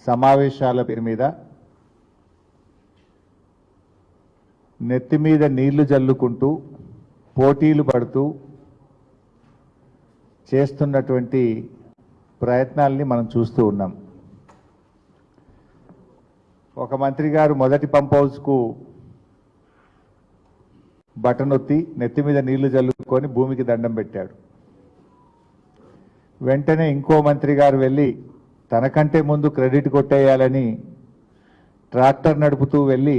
సమావేశాల పేరు మీద నెత్తి మీద నీళ్లు జల్లుకుంటూ పోటీలు పడుతూ చేస్తున్నటువంటి ప్రయత్నాల్ని మనం చూస్తూ ఉన్నాం. ఒక మంత్రి గారు మొదటి పంప్ హౌస్కు బటన్ ఒత్తి నెత్తి మీద నీళ్లు జల్లుకొని భూమికి దండం పెట్టాడు. వెంటనే ఇంకో మంత్రి గారు వెళ్ళి తనకంటే ముందు క్రెడిట్ కొట్టేయాలని ట్రాక్టర్ నడుపుతూ వెళ్ళి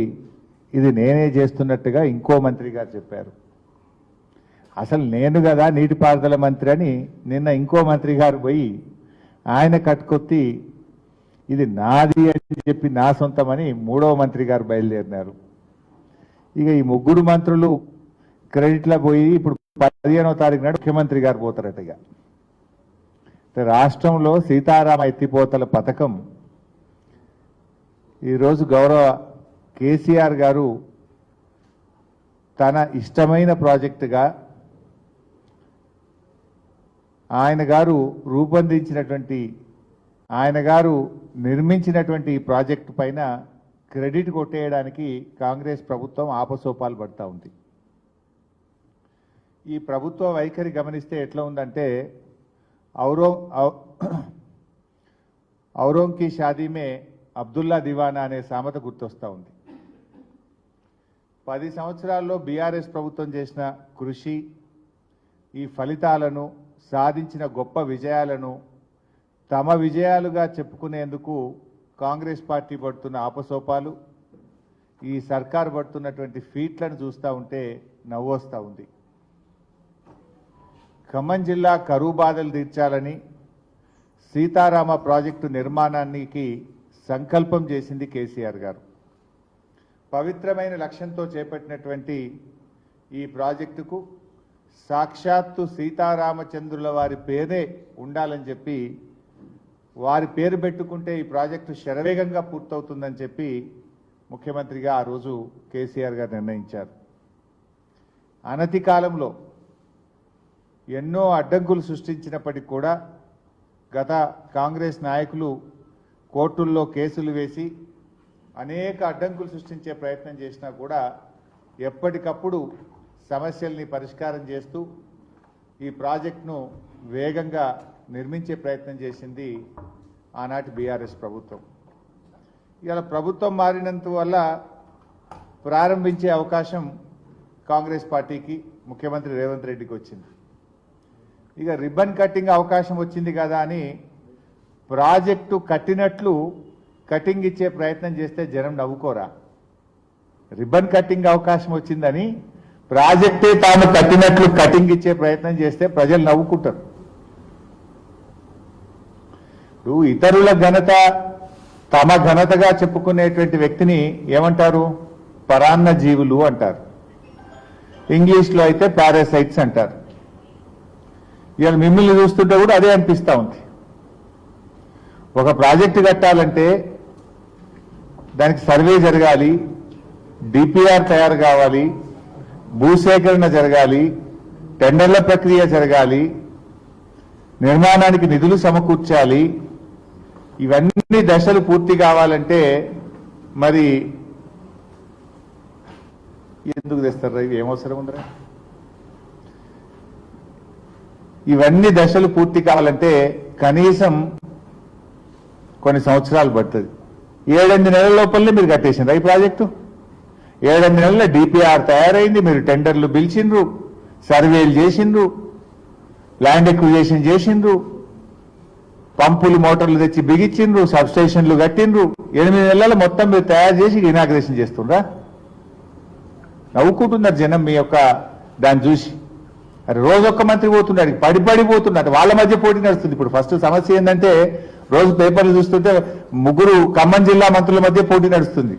ఇది నేనే చేస్తున్నట్టుగా ఇంకో మంత్రి గారు చెప్పారు. అసలు నేను కదా నీటిపారుదల మంత్రి అని నిన్న ఇంకో మంత్రి గారు పోయి ఆయన కట్టుకొత్తి ఇది నాది అని చెప్పి నా సొంతమని మూడవ మంత్రి గారు బయలుదేరినారు. ఇక ఈ ముగ్గురు మంత్రులు క్రెడిట్లో పోయి ఇప్పుడు 15వ తారీఖు నాడు ముఖ్యమంత్రి గారు పోతారట. ఇక రాష్ట్రంలో సీతారామ ఎత్తిపోతల పథకం ఈరోజు గౌరవ కేసీఆర్ గారు తన ఇష్టమైన ప్రాజెక్టుగా ఆయన గారు రూపొందించినటువంటి ఆయన గారు నిర్మించినటువంటి ఈ ప్రాజెక్టు పైన క్రెడిట్ కొట్టేయడానికి కాంగ్రెస్ ప్రభుత్వం ఆపసోపాలు పడతా ఉంది. ఈ ప్రభుత్వ వైఖరి గమనిస్తే ఎట్లా ఉందంటే ఔరోం కి షాదీ మే అబ్దుల్లా దివానా అనే సామెత గుర్తొస్తూ ఉంది. 10 సంవత్సరాల్లో బీఆర్ఎస్ ప్రభుత్వం చేసిన కృషి, ఈ ఫలితాలను సాధించిన గొప్ప విజయాలను తమ విజయాలుగా చెప్పుకునేందుకు కాంగ్రెస్ పార్టీ పడుతున్న ఆపసోపాలు, ఈ సర్కారు పడుతున్నటువంటి ఫీట్లను చూస్తూ ఉంటే నవ్వొస్తూ ఉంది. ఖమ్మం జిల్లా కరువు బాధలు తీర్చాలని సీతారామ ప్రాజెక్టు నిర్మాణానికి సంకల్పం చేసింది కేసీఆర్ గారు. పవిత్రమైన లక్ష్యంతో చేపట్టినటువంటి ఈ ప్రాజెక్టుకు సాక్షాత్తు సీతారామచంద్రుల వారి పేరే ఉండాలని చెప్పి వారి పేరు పెట్టుకుంటే ఈ ప్రాజెక్టు శరవేగంగా పూర్తవుతుందని చెప్పి ముఖ్యమంత్రిగా ఆ రోజు కేసీఆర్ గారు నిర్ణయించారు. అనతి కాలంలో ఎన్నో అడ్డంకులు సృష్టించినప్పటికీ కూడా గత కాంగ్రెస్ నాయకులు కోర్టుల్లో కేసులు వేసి అనేక అడ్డంకులు సృష్టించే ప్రయత్నం చేసినా కూడా ఎప్పటికప్పుడు సమస్యల్ని పరిష్కారం చేస్తూ ఈ ప్రాజెక్టును వేగంగా నిర్మించే ప్రయత్నం చేసింది ఆనాటి బీఆర్ఎస్ ప్రభుత్వం. ఇవాళ ప్రభుత్వం మారినంత వల్ల ప్రారంభించే అవకాశం కాంగ్రెస్ పార్టీకి ముఖ్యమంత్రి రేవంత్ రెడ్డికి వచ్చింది. ఇక రిబ్బన్ కట్టింగ్ అవకాశం వచ్చింది కదా అని ప్రాజెక్టు కట్టినట్లు కటింగ్ ఇచ్చే ప్రయత్నం చేస్తే జనం నవ్వుకోరా? రిబ్బన్ కట్టింగ్ అవకాశం వచ్చిందని ప్రాజెక్టే తాము కట్టినట్లు కటింగ్ ఇచ్చే ప్రయత్నం చేస్తే ప్రజలు నవ్వుకుంటారు. ఇతరుల ఘనత తమ ఘనతగా చెప్పుకునేటువంటి వ్యక్తిని ఏమంటారు? పరాన్న జీవులు అంటారు. ఇంగ్లీష్లో అయితే పారాసైట్స్ అంటారు. ఇవాళ మిమ్మల్ని చూస్తుంటే కూడా అదే అనిపిస్తూ ఉంది. ఒక ప్రాజెక్టు కట్టాలంటే దానికి సర్వే జరగాలి, డిపిఆర్ తయారు కావాలి, భూసేకరణ జరగాలి, టెండర్ల ప్రక్రియ జరగాలి, నిర్మాణానికి నిధులు సమకూర్చాలి. ఇవన్నీ దశలు పూర్తి కావాలంటే మరి ఎందుకు తెస్తారా? ఇవి ఏమవసరం ఉందిరా? ఇవన్నీ దశలు పూర్తి కావాలంటే కనీసం కొన్ని సంవత్సరాలు పడుతుంది. 7-8 నెలల లోపలనే మీరు కట్టేసిండ్రు ఈ ప్రాజెక్టు. 7-8 నెలల డిపిఆర్ తయారైంది, మీరు టెండర్లు పిలిచిండ్రు, సర్వేలు చేసిండ్రు, ల్యాండ్ ఎక్విజిషన్ చేసిండ్రు, పంపులు మోటార్లు తెచ్చి బిగించిండ్రు, సబ్స్టేషన్లు కట్టిండ్రు. 8 నెలల మొత్తం మీరు తయారు చేసి ఇనాగ్రేషన్ చేస్తుండ్రా? నవ్వుకుంటున్నారు జనం మీ యొక్క దాన్ని చూసి. అరే రోజొక్క మంత్రి పోతున్నాడు, పడిపోతున్నారు, వాళ్ళ మధ్య పోటీ నడుస్తుంది. ఇప్పుడు ఫస్ట్ సమస్య ఏంటంటే రోజు పేపర్లు చూస్తుంటే 3 ఖమ్మం జిల్లా మంత్రుల మధ్య పోటీ నడుస్తుంది.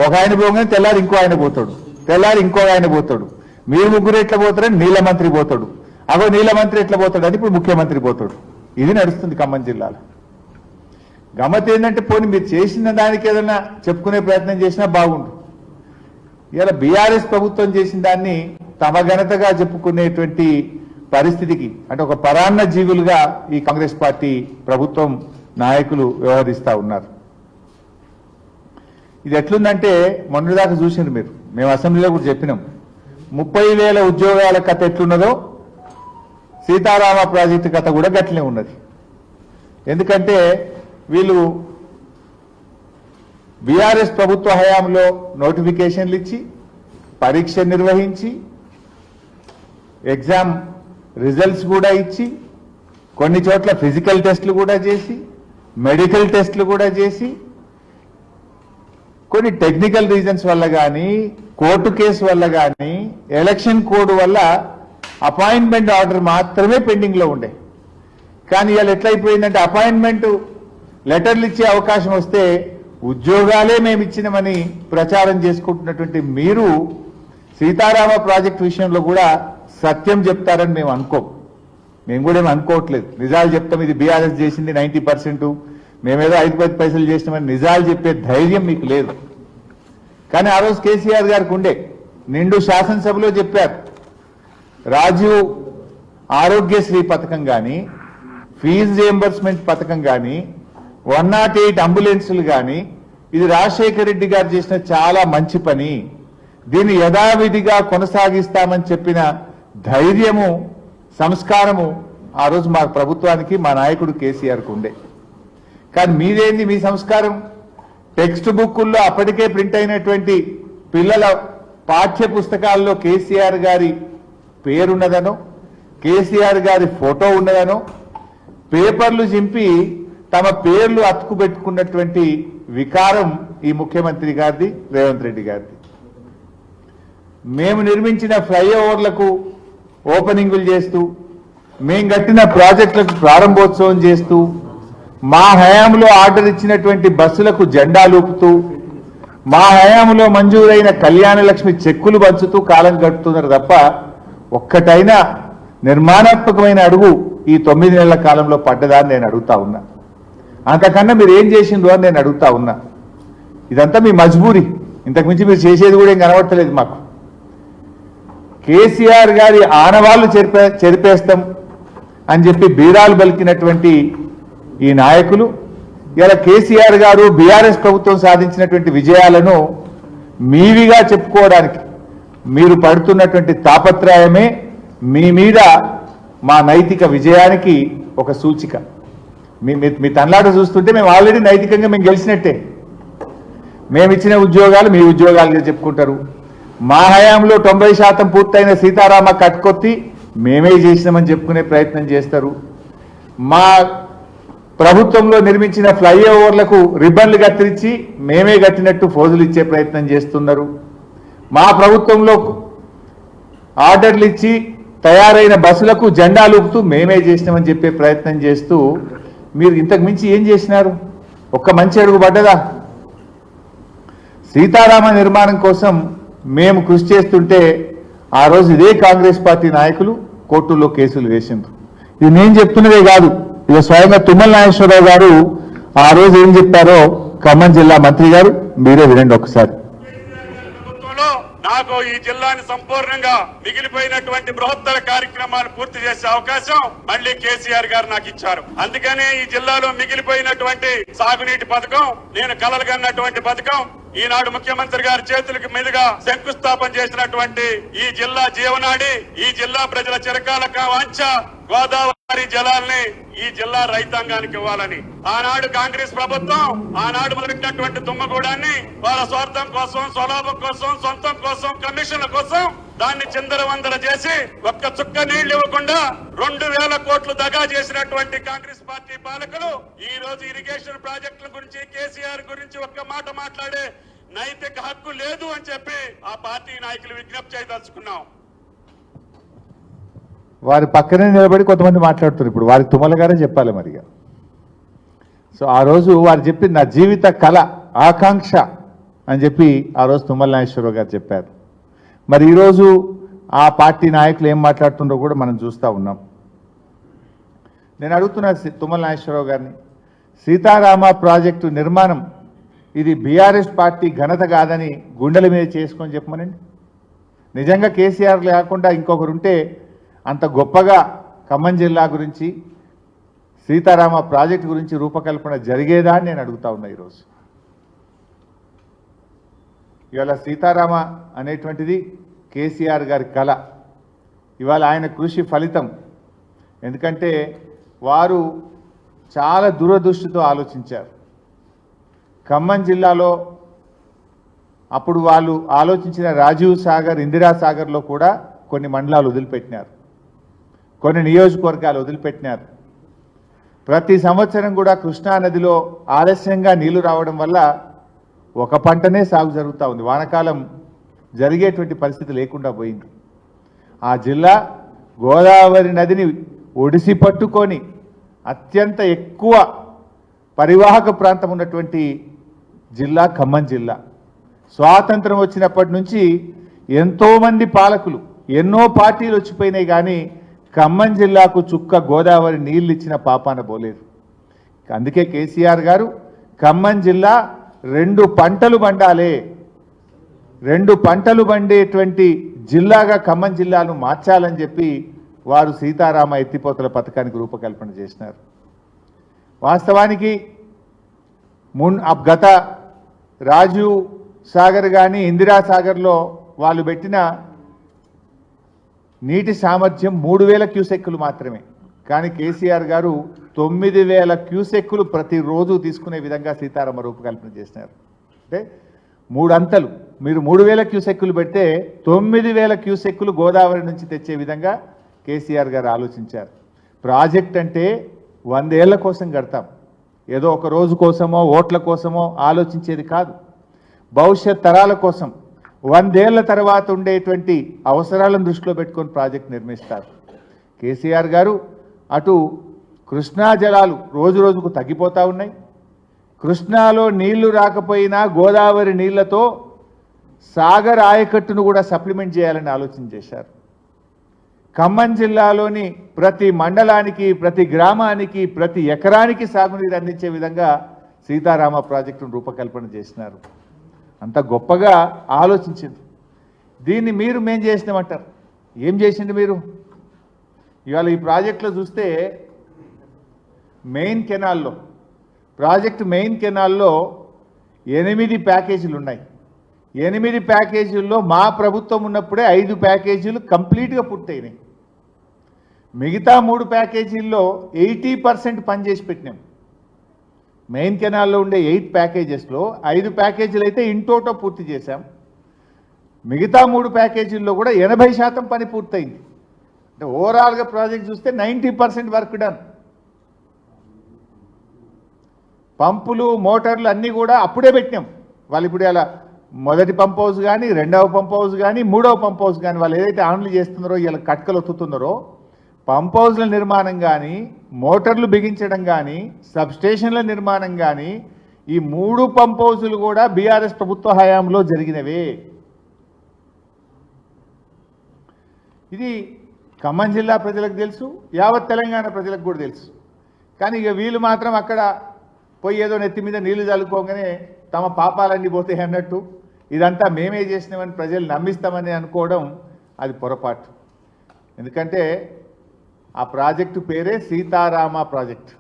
ఒక ఆయన పోగానే తెల్లారి ఇంకో ఆయన పోతాడు, తెల్లారి ఇంకో ఆయన పోతాడు. మీరు ముగ్గురు ఎట్లా పోతారని నీళ్ళ మంత్రి పోతాడు, అగో నీళ్ళ మంత్రి ఎట్లా పోతాడు అని ఇప్పుడు ముఖ్యమంత్రి పోతాడు. ఇది నడుస్తుంది ఖమ్మం జిల్లాలో. గమ్మత్ ఏంటంటే పోనీ మీరు చేసిన దానికి ఏదైనా చెప్పుకునే ప్రయత్నం చేసినా బాగుండు. ఇలా బీఆర్ఎస్ ప్రభుత్వం చేసిన దాన్ని తమ ఘనతగా చెప్పుకునేటువంటి పరిస్థితికి అంటే ఒక పరాన్న జీవులుగా ఈ కాంగ్రెస్ పార్టీ ప్రభుత్వం నాయకులు వ్యవహరిస్తూ ఉన్నారు. ఇది ఎట్లుందంటే మొన్నటిదాకా చూసిండ్రు మీరు, మేము అసెంబ్లీలో కూడా చెప్పినాం. 30,000 ఉద్యోగాల కథ ఎట్లున్నదో సీతారామ ప్రాజెక్టు కథ కూడా గట్లనే ఉన్నది. ఎందుకంటే వీళ్ళు బీఆర్ఎస్ ప్రభుత్వ హయాంలో నోటిఫికేషన్లు ఇచ్చి, పరీక్ష నిర్వహించి, ఎగ్జామ్ రిజల్ట్స్ కూడా ఇచ్చి, కొన్ని చోట్ల ఫిజికల్ టెస్టులు కూడా చేసి, మెడికల్ టెస్టులు కూడా చేసి, కొన్ని టెక్నికల్ రీజన్స్ వల్ల కానీ, కోర్టు కేసు వల్ల కానీ, ఎలక్షన్ కోడ్ వల్ల అపాయింట్మెంట్ ఆర్డర్ మాత్రమే పెండింగ్లో ఉండే. కానీ ఇవాళ ఎట్లయిపోయిందంటే అపాయింట్మెంట్ లెటర్లు ఇచ్చే అవకాశం వస్తే ఉద్యోగాలే మేము ఇచ్చినామని ప్రచారం చేసుకుంటున్నటువంటి మీరు సీతారామ ప్రాజెక్టు విషయంలో కూడా సత్యం చెప్తారని మేము అనుకోం. మేము కూడా ఏమి అనుకోవట్లేదు. నిజాలు చెప్తాం, ఇది బీఆర్ఎస్ చేసింది 90%, మేమేదో 5-10 పైసలు చేసినామని నిజాలు చెప్పే ధైర్యం మీకు లేదు. కానీ ఆ రోజు కేసీఆర్ గారికి ఉండే, నిండు శాసనసభలో చెప్పారు. రాజీవ్ ఆరోగ్యశ్రీ పథకం కానీ, ఫీజు రియంబర్స్మెంట్ పథకం కానీ, 108 అంబులెన్సులు కానీ, ఇది రాజశేఖర రెడ్డి గారు చేసిన చాలా మంచి పని, దీన్ని యథావిధిగా కొనసాగిస్తామని చెప్పిన ధైర్యము, సంస్కారము ఆ రోజు మా ప్రభుత్వానికి, మా నాయకుడు కేసీఆర్కు ఉండే. కానీ మీదేంది మీ సంస్కారం? టెక్స్ట్ బుక్కుల్లో అప్పటికే ప్రింట్ అయినటువంటి పిల్లల పాఠ్య పుస్తకాల్లో కేసీఆర్ గారి పేరున్నదనో, కేసీఆర్ గారి ఫోటో ఉన్నదనో పేపర్లు చింపి తమ పేర్లు అతుకు పెట్టుకున్నటువంటి వికారం ఈ ముఖ్యమంత్రి గారిది, రేవంత్ రెడ్డి గారిది. మేము నిర్మించిన ఫ్లైఓవర్లకు ఓపెనింగులు చేస్తూ, మేము కట్టిన ప్రాజెక్టులకు ప్రారంభోత్సవం చేస్తూ, మా హయాంలో ఆర్డర్ ఇచ్చినటువంటి బస్సులకు జెండాలూపుతూ, మా హయాంలో మంజూరైన కళ్యాణ లక్ష్మి చెక్కులు పంచుతూ కాలం గడుపుతున్నారు తప్ప ఒక్కటైనా నిర్మాణాత్మకమైన అడుగు ఈ 9 నెలల కాలంలో పడ్డదా అని నేను అడుగుతా ఉన్నా. అంతకన్నా మీరు ఏం చేసిండ్రు అని నేను అడుగుతా ఉన్నా. ఇదంతా మీ మజ్బూరి, ఇంతకుమించి మీరు చేసేది కూడా ఏం కనబడతలేదు మాకు. కేసీఆర్ గారి ఆనవాళ్లు చెరిపేస్తాం అని చెప్పి బీరాలు బలికినటువంటి ఈ నాయకులు ఇలా కేసీఆర్ గారు బీఆర్ఎస్ ప్రభుత్వం సాధించినటువంటి విజయాలను మీవిగా చెప్పుకోవడానికి మీరు పడుతున్నటువంటి తాపత్రయమే మీ మీద మా నైతిక విజయానికి ఒక సూచిక. మీ తన్లాట చూస్తుంటే మేము ఆల్రెడీ నైతికంగా మేము గెలిచినట్టే. మేము ఇచ్చిన ఉద్యోగాలు మీ ఉద్యోగాలుగా చెప్పుకుంటారు. మా హయాంలో 90% పూర్తయిన సీతారామ కట్కొత్తి మేమే చేసినామని చెప్పుకునే ప్రయత్నం చేస్తారు. మా ప్రభుత్వంలో నిర్మించిన ఫ్లైఓవర్లకు రిబ్బన్లు కత్తిరించి మేమే కట్టినట్టు ఫోజులు ఇచ్చే ప్రయత్నం చేస్తున్నారు. మా ప్రభుత్వంలో ఆర్డర్లు ఇచ్చి తయారైన బస్సులకు జెండాలూపుతూ మేమే చేసినామని చెప్పే ప్రయత్నం చేస్తూ మీరు ఇంతకు మించి ఏం చేసినారు? ఒక్క మంచి అడుగు పడ్డదా? సీతారామ నిర్మాణం కోసం మేము కృషి చేస్తుంటే ఆ రోజు ఇదే కాంగ్రెస్ పార్టీ నాయకులు కోర్టుల్లో కేసులు వేసిండ్రు. ఇది నేను చెప్తున్నదే కాదు, ఇక స్వయంగా తుమ్మల నాగేశ్వరరావు గారు ఆ రోజు ఏం చెప్పారో ఖమ్మం జిల్లా మంత్రి గారు మీరే వినండి ఒకసారి. నాకు ఈ జిల్లాని సంపూర్ణంగా మిగిలిపోయినటువంటి బృహత్తర కార్యక్రమాలు పూర్తి చేసే అవకాశం మళ్ళీ కేసీఆర్ గారు నాకు ఇచ్చారు. అందుకనే ఈ జిల్లాలో మిగిలిపోయినటువంటి సాగునీటి పథకం, నేను కలలుగన్నటువంటి పథకం, ఈనాడు ముఖ్యమంత్రి గారి చేతులకు మీదుగా శంకుస్థాపన చేసినటువంటి ఈ జిల్లా జీవనాడి, ఈ జిల్లా ప్రజల చిరకాల వాంఛ గోదావరి జలాల్ని ఈ జిల్లా రైతాంగానికి ఇవ్వాలని ఆనాడు కాంగ్రెస్ ప్రభుత్వం ఆనాడు మొదలెట్టినటువంటి తుమ్మగూడాన్ని వాళ్ళ స్వార్థం కోసం, స్వలాభం కోసం, సొంతం కోసం, కమిషన్ల కోసం దాన్ని చిందరవందర చేసి ఒక్క చుక్క నీళ్లు ఇవ్వకుండా 2,000 కోట్లు దగా చేసినటువంటి కాంగ్రెస్ పార్టీ పాలకులు ఈ రోజు ఇరిగేషన్ ప్రాజెక్టుల గురించి, కేసీఆర్ గురించి ఒక్క మాట మాట్లాడే నైతిక హక్కు లేదు అని చెప్పి ఆ పార్టీ నాయకులు విజ్ఞప్తి చేయదలుచుకున్నాం. వారి పక్కనే నిలబడి కొంతమంది మాట్లాడుతున్నారు. ఇప్పుడు వారికి తుమ్మల గారే చెప్పాలి మరిగా. సో ఆ రోజు వారు చెప్పింది నా జీవిత కళ, ఆకాంక్ష అని చెప్పి ఆ రోజు తుమ్మల నాగేశ్వరరావు గారు చెప్పారు. మరి ఈరోజు ఆ పార్టీ నాయకులు ఏం మాట్లాడుతుండో కూడా మనం చూస్తూ ఉన్నాం. నేను అడుగుతున్నా తుమ్మల నాగేశ్వరరావు గారిని, సీతారామ ప్రాజెక్టు నిర్మాణం ఇది బీఆర్ఎస్ పార్టీ ఘనత కాదని గుండెల మీద చేసుకొని చెప్పమనండి. నిజంగా కేసీఆర్ లేకుండా ఇంకొకరుంటే అంత గొప్పగా ఖమ్మం జిల్లా గురించి, సీతారామ ప్రాజెక్టు గురించి రూపకల్పన జరిగేదా అని నేను అడుగుతా ఉన్నా. ఈరోజు ఇవాళ సీతారామ అనేటువంటిది కేసీఆర్ గారి కళ. ఇవాళ ఆయన కృషి ఫలితం. ఎందుకంటే వారు చాలా దూరదృష్టితో ఆలోచించారు. ఖమ్మం జిల్లాలో అప్పుడు వాళ్ళు ఆలోచించిన రాజీవ్ సాగర్, ఇందిరా సాగర్లో కూడా కొన్ని మండలాలు వదిలిపెట్టినారు, కొన్ని నియోజకవర్గాలు వదిలిపెట్టినారు. ప్రతి సంవత్సరం కూడా కృష్ణానదిలో ఆలస్యంగా నీళ్లు రావడం వల్ల ఒక పంటనే సాగు జరుగుతూ ఉంది. వానాకాలం జరిగేటువంటి పరిస్థితి లేకుండా పోయింది. ఆ జిల్లా గోదావరి నదిని ఒడిసి పట్టుకొని అత్యంత ఎక్కువ పరివాహక ప్రాంతం ఉన్నటువంటి జిల్లా ఖమ్మం జిల్లా. స్వాతంత్రం వచ్చినప్పటి నుంచి ఎంతోమంది పాలకులు, ఎన్నో పార్టీలు వచ్చిపోయినాయి, కానీ ఖమ్మం జిల్లాకు చుక్క గోదావరి నీళ్ళు ఇచ్చిన పాపాన పోలేదు. అందుకే కేసీఆర్ గారు ఖమ్మం జిల్లా 2 పంటలు పండాలే, 2 పంటలు పండేటువంటి జిల్లాగా ఖమ్మం జిల్లాను మార్చాలని చెప్పి వారు సీతారామ ఎత్తిపోతల పథకానికి రూపకల్పన చేసినారు. వాస్తవానికి గత రాజీవ్ సాగర్ కానీ ఇందిరా సాగర్లో వాళ్ళు పెట్టిన నీటి సామర్థ్యం 3000 క్యూసెక్కులు మాత్రమే. కానీ కేసీఆర్ గారు 9000 క్యూసెక్కులు ప్రతిరోజు తీసుకునే విధంగా సీతారామ రూపకల్పన చేసినారు. అంటే 3 అంతలు. మీరు 3000 క్యూసెక్కులు పెడితే 9000 క్యూసెక్కులు గోదావరి నుంచి తెచ్చే విధంగా కేసీఆర్ గారు ఆలోచించారు. ప్రాజెక్ట్ అంటే 100 ఏళ్ల కోసం కడతాం, ఏదో ఒక రోజు కోసమో ఓట్ల కోసమో ఆలోచించేది కాదు. భవిష్యత్ తరాల కోసం 100 ఏళ్ల తర్వాత ఉండేటువంటి అవసరాలను దృష్టిలో పెట్టుకొని ప్రాజెక్ట్ నిర్మిస్తారు. కేసీఆర్ గారు అటు కృష్ణా జలాలు రోజు రోజుకు తగ్గిపోతూ ఉన్నాయి. కృష్ణాలో నీళ్లు రాకపోయినా గోదావరి నీళ్లతో సాగర్ ఆయకట్టును కూడా సప్లిమెంట్ చేయాలని ఆలోచన చేశారు. ఖమ్మం జిల్లాలోని ప్రతి మండలానికి, ప్రతి గ్రామానికి, ప్రతి ఎకరానికి సాగునీరు అందించే విధంగా సీతారామ ప్రాజెక్టును రూపకల్పన చేసినారు. అంత గొప్పగా ఆలోచించింది. దీన్ని మేము చేసినామంటారు. ఏం చేసింది మీరు? ఇవాళ ఈ ప్రాజెక్టులో చూస్తే మెయిన్ కెనాల్లో, ప్రాజెక్టు మెయిన్ కెనాల్లో 8 ప్యాకేజీలు ఉన్నాయి. 8 ప్యాకేజీల్లో మా ప్రభుత్వం ఉన్నప్పుడే 5 ప్యాకేజీలు కంప్లీట్గా పూర్తయినాయి. మిగతా 3 ప్యాకేజీల్లో 80% పనిచేసి పెట్టినాం. మెయిన్ కెనాల్లో ఉండే 8 ప్యాకేజెస్లో 5 ప్యాకేజీలు అయితే ఇంటోటో పూర్తి చేశాం. మిగతా 3 ప్యాకేజీల్లో కూడా 80% పని పూర్తయింది. అంటే ఓవరాల్గా ప్రాజెక్ట్ చూస్తే 90% వర్క్ డన్. పంపులు, మోటార్లు అన్నీ కూడా అప్పుడే పెట్టినాం. వాళ్ళు ఇప్పుడు అలా మొదటి పంప్ హౌస్ కానీ, 2వ పంప్ హౌస్ కానీ, 3వ పంప్ హౌస్ కానీ వాళ్ళు ఏదైతే ఆన్లు చేస్తున్నారో, ఇలా కట్కలు ఒత్తుతున్నారో, పంప్ హౌస్ల నిర్మాణం కానీ, మోటార్లు బిగించడం కానీ, సబ్స్టేషన్ల నిర్మాణం కానీ, ఈ 3 పంప్ హౌజులు కూడా బీఆర్ఎస్ ప్రభుత్వ హయాంలో జరిగినవే. ఇది ఖమ్మం జిల్లా ప్రజలకు తెలుసు, యావత్ తెలంగాణ ప్రజలకు కూడా తెలుసు. కానీ ఇక వీళ్ళు మాత్రం అక్కడ పోయి ఏదో నెత్తి మీద నీళ్లు చల్లుకోగానే తమ పాపాలన్నీ పోతాయి అన్నట్టు ఇదంతా మేమే చేసినామని ప్రజలు నమ్మిస్తామని అనుకోవడం అది పొరపాటు. ఎందుకంటే ఆ ప్రాజెక్టు పేరే సీతారామ ప్రాజెక్టు.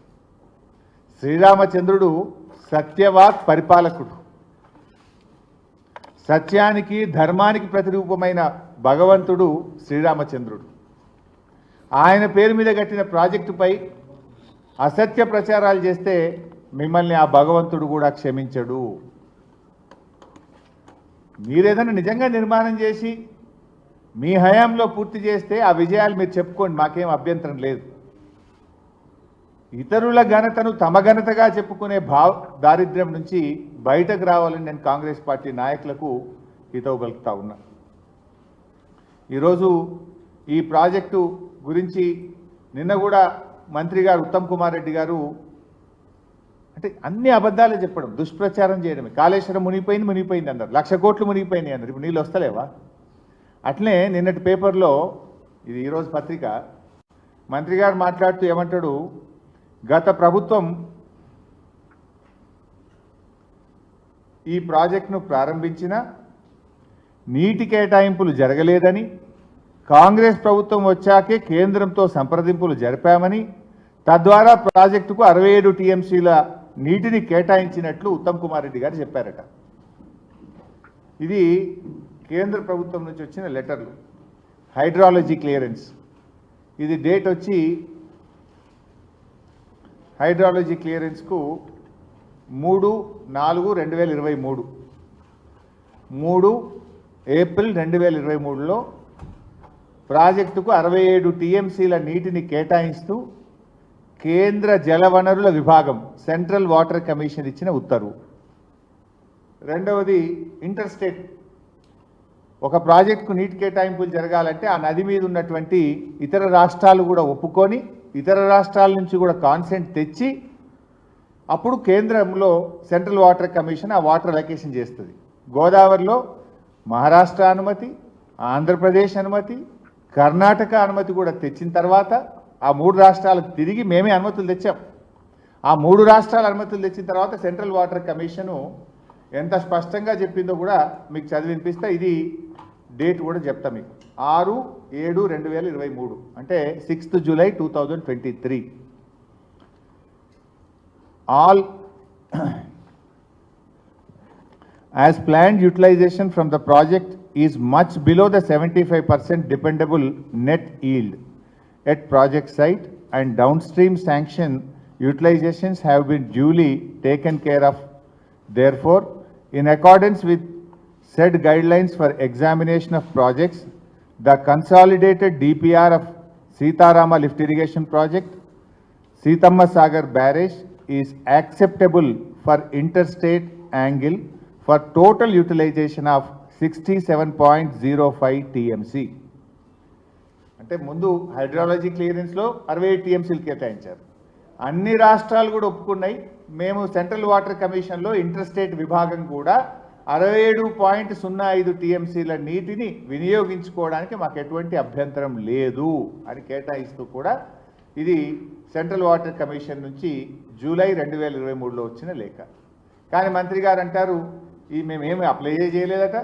శ్రీరామచంద్రుడు సత్యవాక్ పరిపాలకుడు, సత్యానికి ధర్మానికి ప్రతిరూపమైన భగవంతుడు శ్రీరామచంద్రుడు. ఆయన పేరు మీద కట్టిన ప్రాజెక్టుపై అసత్య ప్రచారాలు చేస్తే మిమ్మల్ని ఆ భగవంతుడు కూడా క్షమించడు. మీరేదైనా నిజంగా నిర్మాణం చేసి మీ హయాంలో పూర్తి చేస్తే ఆ విజయాలు మీరు చెప్పుకోండి, మాకేం అభ్యంతరం లేదు. ఇతరుల ఘనతను తమ ఘనతగా చెప్పుకునే దారిద్ర్యం నుంచి బయటకు రావాలని నేను కాంగ్రెస్ పార్టీ నాయకులకు హితవు పలుకుతా ఉన్నా. ఈరోజు ఈ ప్రాజెక్టు గురించి నిన్న కూడా మంత్రి గారు ఉత్తమ్ కుమార్ రెడ్డి గారు అంటే అన్ని అబద్ధాలే చెప్పడం, దుష్ప్రచారం చేయడమే. కాళేశ్వరం మునిగిపోయింది అన్నారు, 1,00,000 కోట్లు మునిగిపోయినాయి అన్నారు. ఇప్పుడు నీళ్ళు వస్తలేవా? అట్లే నిన్నటి పేపర్లో, ఇది ఈరోజు పత్రిక, మంత్రి గారు మాట్లాడుతూ ఏమంటాడు, గత ప్రభుత్వం ఈ ప్రాజెక్టును ప్రారంభించిన నీటి కేటాయింపులు జరగలేదని, కాంగ్రెస్ ప్రభుత్వం వచ్చాకే కేంద్రంతో సంప్రదింపులు జరిపామని, తద్వారా ప్రాజెక్టుకు 67 టీఎంసీల నీటిని కేటాయించినట్లు ఉత్తమ్ కుమార్ రెడ్డి గారు చెప్పారట. ఇది కేంద్ర ప్రభుత్వం నుంచి వచ్చిన లెటర్లు. హైడ్రాలజీ క్లియరెన్స్, ఇది డేట్ వచ్చి హైడ్రాలజీ క్లియరెన్స్కు 3/4/2023, 3 ఏప్రిల్ 2023లో ప్రాజెక్టుకు 67 టీఎంసీల నీటిని కేటాయిస్తూ కేంద్ర జలవనరుల విభాగం సెంట్రల్ వాటర్ కమిషన్ ఇచ్చిన ఉత్తర్వు. రెండవది ఇంటర్ స్టేట్, ఒక ప్రాజెక్టుకు నీటి కేటాయింపులు జరగాలంటే ఆ నది మీద ఉన్నటువంటి ఇతర రాష్ట్రాలు కూడా ఒప్పుకొని ఇతర రాష్ట్రాల నుంచి కూడా కాన్సెంట్ తెచ్చి అప్పుడు కేంద్రంలో సెంట్రల్ వాటర్ కమిషన్ ఆ వాటర్ అలొకేషన్ చేస్తుంది. గోదావరిలో మహారాష్ట్ర అనుమతి, ఆంధ్రప్రదేశ్ అనుమతి, కర్ణాటక అనుమతి కూడా తెచ్చిన తర్వాత ఆ 3 రాష్ట్రాలకు తిరిగి మేమే అనుమతులు తెచ్చాం. ఆ 3 రాష్ట్రాల అనుమతులు తెచ్చిన తర్వాత సెంట్రల్ వాటర్ కమిషను ఎంత స్పష్టంగా చెప్పిందో కూడా మీకు చదివి వినిపిస్తా. ఇది డేట్ కూడా చెప్తా మీకు. 6/7/2023 అంటే 6th July 2023. All as planned utilization from the project is much below the 75% dependable net yield at project site, and downstream sanction utilizations have been duly taken care of. Therefore, in accordance with said guidelines for examination of projects, the consolidated DPR of Sitarama Lift Irrigation Project, Sitamma Sagar Barrage is acceptable for interstate angle for total utilization of 67.05 TMC. అంటే ముందు hydrology క్లియరెన్స్లో 67 టీఎంసీలు కేటాయించారు. అన్ని రాష్ట్రాలు కూడా ఒప్పుకున్నాయి. మేము central water కమిషన్లో interstate విభాగం కూడా 67.05 టీఎంసీల నీటిని వినియోగించుకోవడానికి మాకు ఎటువంటి అభ్యంతరం లేదు అని కేటాయిస్తూ కూడా ఇది సెంట్రల్ వాటర్ కమిషన్ నుంచి జూలై 2023లో వచ్చిన లేఖ. కానీ మంత్రి గారు అంటారు ఈ మేమేమి అప్లై చేయలేదట,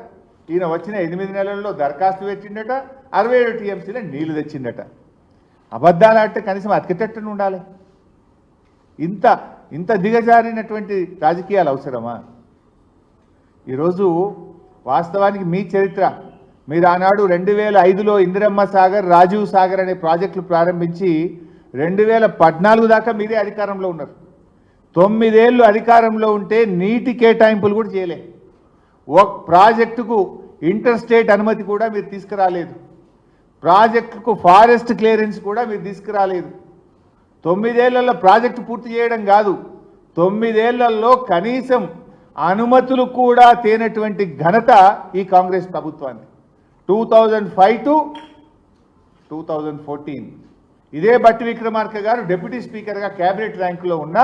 ఈయన వచ్చిన 8 నెలల్లో దరఖాస్తు పెట్టిండట, 67 టీఎంసీల నీళ్లు తెచ్చిండట. అబద్ధాలు అంటే కనీసం అతికెట్టను ఉండాలి. ఇంత దిగజారినటువంటి రాజకీయాలు అవసరమా? ఈరోజు వాస్తవానికి మీ చరిత్ర, మీరు ఆనాడు 2005లో ఇందిరమ్మ సాగర్, రాజీవ్ సాగర్ అనే ప్రాజెక్టులు ప్రారంభించి 2014 దాకా మీరే అధికారంలో ఉన్నారు. 9 ఏళ్ళు అధికారంలో ఉంటే నీటి కేటాయింపులు కూడా చేయలే. ఒక ప్రాజెక్టుకు ఇంటర్ స్టేట్ అనుమతి కూడా మీరు తీసుకురాలేదు. ప్రాజెక్టుకు ఫారెస్ట్ క్లియరెన్స్ కూడా మీరు తీసుకురాలేదు. 9 ఏళ్లలో ప్రాజెక్టు పూర్తి చేయడం కాదు, 9 ఏళ్లలో కనీసం అనుమతులు కూడా తేనటువంటి ఘనత ఈ కాంగ్రెస్ ప్రభుత్వాన్ని. 2005 to 2014 ఇదే బట్టి విక్రమార్క గారు డిప్యూటీ స్పీకర్గా క్యాబినెట్ ర్యాంకులో ఉన్న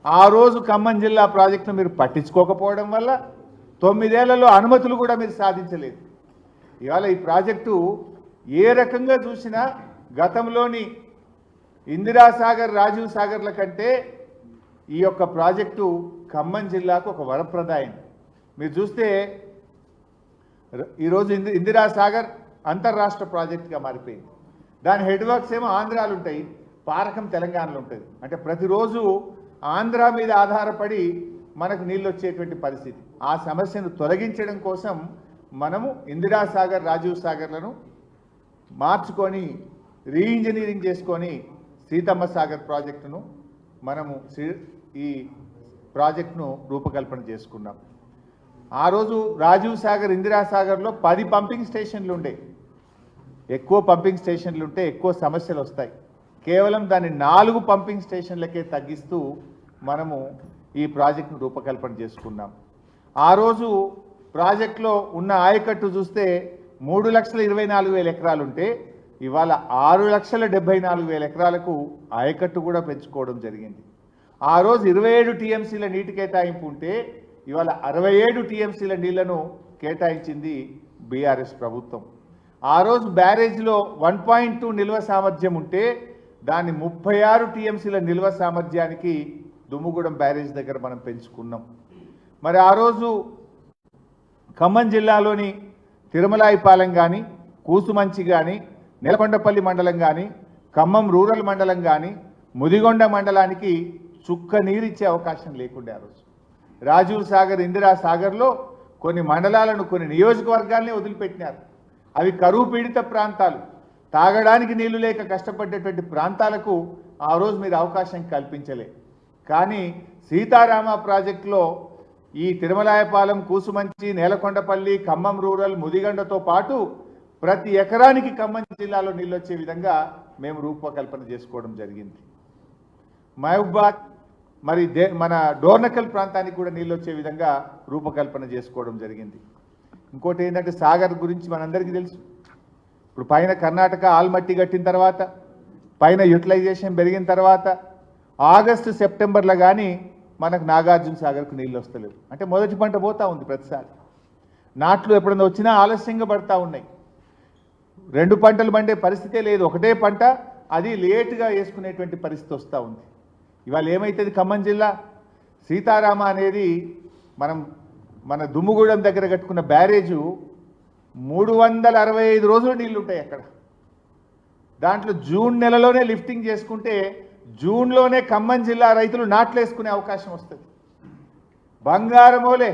ఆ రోజు ఖమ్మం జిల్లా ప్రాజెక్టును మీరు పట్టించుకోకపోవడం వల్ల 9 ఏళ్లలో అనుమతులు కూడా మీరు సాధించలేదు. ఇవాళ ఈ ప్రాజెక్టు ఏ రకంగా చూసినా గతంలోని ఇందిరాసాగర్, రాజీవ్ సాగర్ల కంటే ఈ యొక్క ప్రాజెక్టు ఖమ్మం జిల్లాకు ఒక వరప్రదాయం. మీరు చూస్తే ఈరోజు ఇందిరాసాగర్ అంతర్రాష్ట్ర ప్రాజెక్టుగా మారిపోయింది. దాని హెడ్ వర్క్స్ ఏమో ఆంధ్రాలు ఉంటాయి, పారకం తెలంగాణలో ఉంటుంది. అంటే ప్రతిరోజు ఆంధ్ర మీద ఆధారపడి మనకు నీళ్ళు వచ్చేటువంటి పరిస్థితి. ఆ సమస్యను తొలగించడం కోసం మనము ఇందిరాసాగర్, రాజీవ్ సాగర్లను మార్చుకొని రీఇంజనీరింగ్ చేసుకొని సీతమ్మ సాగర్ ప్రాజెక్టును మనము ఈ ప్రాజెక్టును రూపకల్పన చేసుకున్నాం. ఆ రోజు రాజీవ్ సాగర్, ఇందిరాసాగర్లో 10 పంపింగ్ స్టేషన్లు ఉండే. ఎక్కువ పంపింగ్ స్టేషన్లు ఉంటే ఎక్కువ సమస్యలు వస్తాయి. కేవలం దాన్ని 4 పంపింగ్ స్టేషన్లకే తగ్గిస్తూ మనము ఈ ప్రాజెక్టును రూపకల్పన చేసుకున్నాం. ఆ రోజు ప్రాజెక్టులో ఉన్న ఆయకట్టు చూస్తే 3,24,000 ఎకరాలు ఉంటే ఇవాళ 6,74,000 ఎకరాలకు ఆయకట్టు కూడా పెంచుకోవడం జరిగింది. ఆ రోజు 27 టీఎంసీల నీటి కేటాయింపు ఉంటే ఇవాళ 67 టీఎంసీల నీళ్లను కేటాయించింది బీఆర్ఎస్ ప్రభుత్వం. ఆ రోజు బ్యారేజ్లో 1.2 నిల్వ సామర్థ్యం ఉంటే దాన్ని 36 టీఎంసీల నిల్వ సామర్థ్యానికి దుమ్ముగూడెం బ్యారేజ్ దగ్గర మనం పెంచుకున్నాం. మరి ఆ రోజు ఖమ్మం జిల్లాలోని తిరుమలాయిపాలెం కానీ, కూసుమంచి కానీ, నెలకొండపల్లి మండలం కానీ, ఖమ్మం రూరల్ మండలం కానీ, ముదిగొండ మండలానికి చుక్క నీరిచ్చే అవకాశం లేకుండే. ఆ రోజు రాజీవ్ సాగర్, ఇందిరా సాగర్లో కొన్ని మండలాలను కొన్ని నియోజకవర్గాల్ని వదిలిపెట్టినారు. అవి కరువు పీడిత ప్రాంతాలు, తాగడానికి నీళ్లు లేక కష్టపడ్డటువంటి ప్రాంతాలకు ఆ రోజు మీరు అవకాశం కల్పించలే. కానీ సీతారామ ప్రాజెక్టులో ఈ తిరుమలాయపాలెం, కూసుమంచి, నేలకొండపల్లి, ఖమ్మం రూరల్, ముదిగండతో పాటు ప్రతి ఎకరానికి ఖమ్మం జిల్లాలో నీళ్ళు వచ్చే విధంగా మేము రూపకల్పన చేసుకోవడం జరిగింది. మహబూబాద్ మరి మన డోర్నకల్ ప్రాంతానికి కూడా నీళ్ళు వచ్చే విధంగా రూపకల్పన చేసుకోవడం జరిగింది. ఇంకోటి ఏంటంటే సాగర్ గురించి మనందరికీ తెలుసు. ఇప్పుడు పైన కర్ణాటక ఆల్మట్టి కట్టిన తర్వాత, పైన యూటిలైజేషన్ పెరిగిన తర్వాత ఆగస్టు సెప్టెంబర్లో కానీ మనకు నాగార్జున సాగర్కు నీళ్ళు వస్తలేవు. అంటే మొదటి పంట పోతూ ఉంది. ప్రతిసారి నాట్లు ఎప్పుడైనా వచ్చినా ఆలస్యంగా పడతా ఉన్నాయి. 2 పంటలు పండే పరిస్థితే లేదు. ఒకటే పంట, అది లేటుగా వేసుకునేటువంటి పరిస్థితి వస్తూ ఉంది. ఇవాళ ఏమైతుంది, ఖమ్మం జిల్లా సీతారామ అనేది మన దుమ్ముగూడెం దగ్గర కట్టుకున్న బ్యారేజు 365 రోజులు నీళ్లు ఉంటాయి అక్కడ. దాంట్లో జూన్ నెలలోనే లిఫ్టింగ్ చేసుకుంటే జూన్లోనే ఖమ్మం జిల్లా రైతులు నాట్లేసుకునే అవకాశం వస్తుంది. బంగారమోలే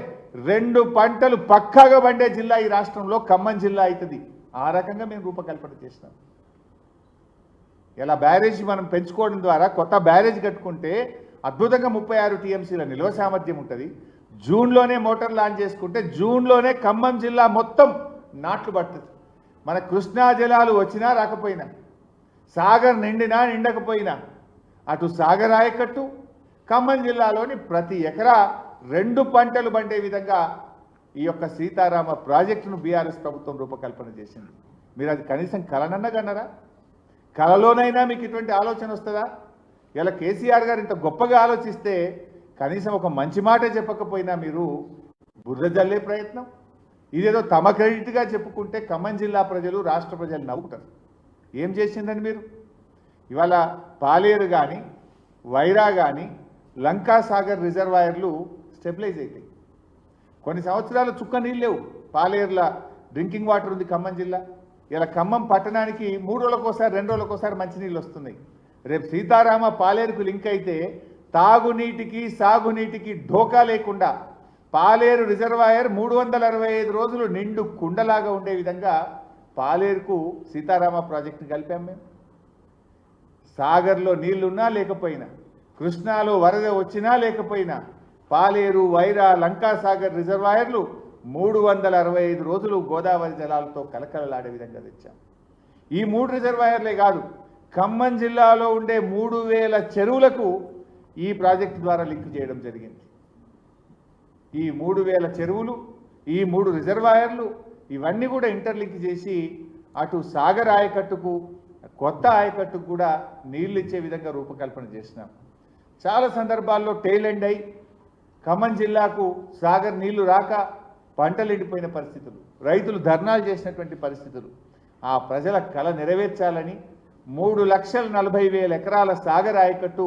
2 పంటలు పక్కాగా పండే జిల్లా ఈ రాష్ట్రంలో ఖమ్మం జిల్లా అవుతుంది. ఆ రకంగా మేము రూపకల్పన చేసినాం. ఇలా బ్యారేజ్ మనం పెంచుకోవడం ద్వారా, కొత్త బ్యారేజ్ కట్టుకుంటే అద్భుతంగా 36 టీఎంసీల నిల్వ సామర్థ్యం ఉంటుంది. జూన్లోనే మోటార్ లాంచ్ చేసుకుంటే జూన్లోనే ఖమ్మం జిల్లా మొత్తం నాట్లు పడుతుంది. మన కృష్ణా జలాలు వచ్చినా రాకపోయినా, సాగర్ నిండినా నిండకపోయినా, అటు సాగర్ ఆయకట్టు ఖమ్మం జిల్లాలోని ప్రతి ఎకరా 2 పంటలు పండే విధంగా ఈ యొక్క సీతారామ ప్రాజెక్టును బీఆర్ఎస్ ప్రభుత్వం రూపకల్పన చేసింది. మీరు అది కనీసం కలనన్నా కన్నారా? కలలోనైనా మీకు ఇటువంటి ఆలోచన వస్తుందా? ఇలా కేసీఆర్ గారు ఇంత గొప్పగా ఆలోచిస్తే కనీసం ఒక మంచి మాట చెప్పకపోయినా మీరు బురద జల్లే ప్రయత్నం. ఇదేదో తమ క్రెడిట్గా చెప్పుకుంటే ఖమ్మం జిల్లా ప్రజలు, రాష్ట్ర ప్రజలు నవ్వుతారు. ఏం చేసిందని మీరు ఇవాళ పాలేరు కానీ, వైరా కానీ, లంకా సాగర్ రిజర్వాయర్లు స్టెబిలైజ్ అవుతాయి. కొన్ని సంవత్సరాలు చుక్క నీళ్ళు లేవు. పాలేరుల డ్రింకింగ్ వాటర్ ఉంది ఖమ్మం జిల్లా. ఇలా ఖమ్మం పట్టణానికి 3 రోజులకోసారి 2 రోజులకోసారి మంచినీళ్ళు వస్తున్నాయి. రేపు సీతారామ పాలేరుకు లింక్ అయితే తాగునీటికి, సాగునీటికి ఢోకా లేకుండా పాలేరు రిజర్వాయర్ 365 రోజులు నిండు కుండలాగా ఉండే విధంగా పాలేరుకు సీతారామ ప్రాజెక్టుని కలిపాం మేము. సాగర్లో నీళ్లున్నా లేకపోయినా, కృష్ణాలో వరద వచ్చినా లేకపోయినా, పాలేరు, వైరా, లంకా సాగర్ రిజర్వాయర్లు 365 రోజులు గోదావరి జలాలతో కలకలలాడే విధంగా తెచ్చాం. ఈ 3 రిజర్వాయర్లే కాదు, ఖమ్మం జిల్లాలో ఉండే 3000 చెరువులకు ఈ ప్రాజెక్టు ద్వారా లింక్ చేయడం జరిగింది. ఈ 3000 చెరువులు, ఈ 3 రిజర్వాయర్లు ఇవన్నీ కూడా ఇంటర్లింక్ చేసి అటు సాగర్ ఆయకట్టుకు, కొత్త ఆయకట్టుకు కూడా నీళ్లు ఇచ్చే విధంగా రూపకల్పన చేసినాం. చాలా సందర్భాల్లో టెయిల్ ఎండ్ అయి ఖమ్మం జిల్లాకు సాగర్ నీళ్లు రాక పంటలు ఎండిపోయిన పరిస్థితులు, రైతులు ధర్నాలు చేసినటువంటి పరిస్థితులు. ఆ ప్రజల కళ నెరవేర్చాలని 3,40,000 ఎకరాల సాగర్ ఆయకట్టు